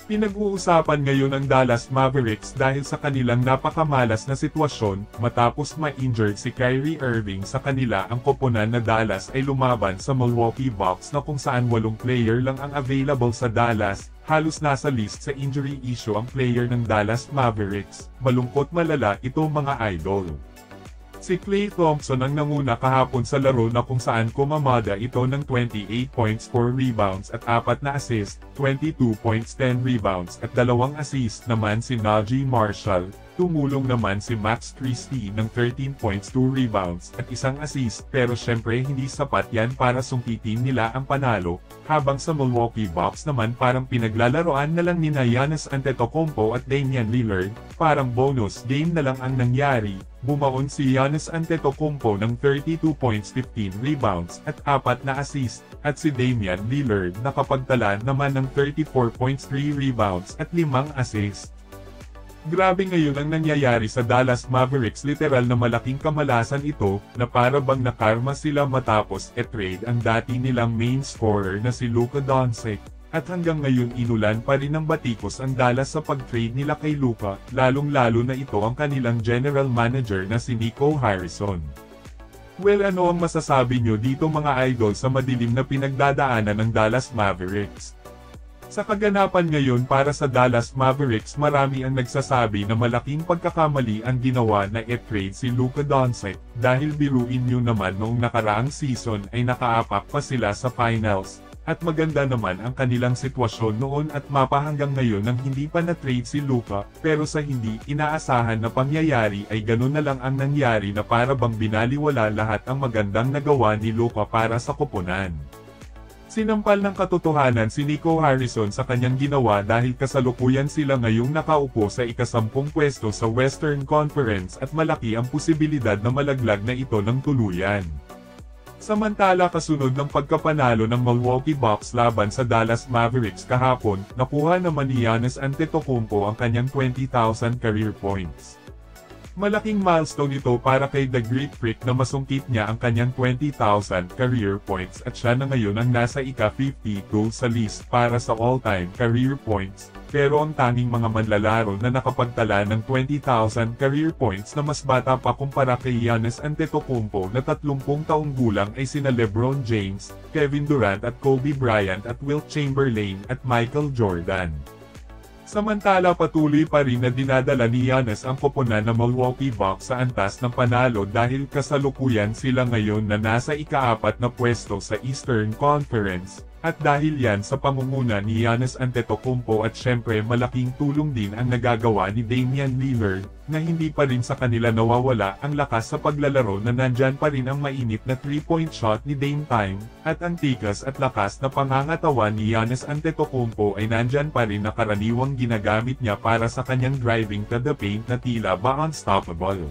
Pinag-uusapan ngayon ang Dallas Mavericks dahil sa kanilang napakamalas na sitwasyon, matapos ma-injured si Kyrie Irving sa kanila ang koponan na Dallas ay lumaban sa Milwaukee Bucks na kung saan 8 player lang ang available sa Dallas, halos nasa list sa injury issue ang player ng Dallas Mavericks, malungkot malala ito mga idol. Si Klay Thompson ang nanguna kahapon sa laro na kung saan kumamada ito ng 28 points, 4 rebounds at 4 na assist, 22 points, 10 rebounds at 2 assist naman si Najee Marshall. Tumulong naman si Max Christie ng 13 points, 2 rebounds at 1 assist pero syempre hindi sapat yan para sungkitin nila ang panalo, habang sa Milwaukee Bucks naman parang pinaglalaroan na lang ni Giannis Antetokounmpo at Damian Lillard, parang bonus game na lang ang nangyari. Bumaon si Giannis Antetokounmpo ng 32 points, 15 rebounds at 4 na assist, at si Damian Lillard nakapagtala naman ng 34 points, 3 rebounds at 5 assist. Grabe ngayon ang nangyayari sa Dallas Mavericks, literal na malaking kamalasan ito, na para bang nakarma sila matapos trade ang dati nilang main scorer na si Luka Doncic, at hanggang ngayon inulan pa rin ng batikos ang Dallas sa pag-trade nila kay Luka, lalong-lalo na ito ang kanilang general manager na si Nico Harrison. Well, ano ang masasabi nyo dito mga idol sa madilim na pinagdadaanan ng Dallas Mavericks? Sa kaganapan ngayon para sa Dallas Mavericks, marami ang nagsasabi na malaking pagkakamali ang ginawa na i-trade si Luka Doncic, dahil biruin nyo naman noong nakaraang season ay nakaapak pa sila sa finals, at maganda naman ang kanilang sitwasyon noon at mapa hanggang ngayon nang hindi pa na-trade si Luka, pero sa hindi inaasahan na pangyayari ay ganun na lang ang nangyari na para bang binaliwala lahat ang magandang nagawa ni Luka para sa koponan. Sinampal ng katotohanan si Nico Harrison sa kanyang ginawa dahil kasalukuyan sila ngayong nakaupo sa ika-10 pwesto sa Western Conference at malaki ang posibilidad na malaglag na ito ng tuluyan. Samantala kasunod ng pagkapanalo ng Milwaukee Bucks laban sa Dallas Mavericks kahapon, nakuha naman ni Giannis Antetokounmpo ang kanyang 20,000 career points. Malaking milestone ito para kay The Greek Freak na masungkit niya ang kanyang 20,000 career points at siya na ngayon ang nasa ika-52 sa list para sa all-time career points, pero ang tanging mga manlalaro na nakapagtala ng 20,000 career points na mas bata pa kumpara kay Giannis Antetokounmpo na 30 taong gulang ay sina LeBron James, Kevin Durant at Kobe Bryant at Wilt Chamberlain at Michael Jordan. Samantala patuloy pa rin na dinadala ni Giannis ang koponan ng Milwaukee Bucks sa antas ng panalo dahil kasalukuyan sila ngayon na nasa ika-4 na pwesto sa Eastern Conference, at dahil yan sa pangunguna ni Giannis Antetokounmpo at syempre malaking tulong din ang nagagawa ni Damian Lillard, na hindi pa rin sa kanila nawawala ang lakas sa paglalaro na nandyan pa rin ang mainit na 3-point shot ni Dame Time, at ang tikas at lakas na pangangatawan ni Giannis Antetokounmpo ay nandyan pa rin na karaniwang ginagamit niya para sa kanyang driving to the paint na tila ba unstoppable.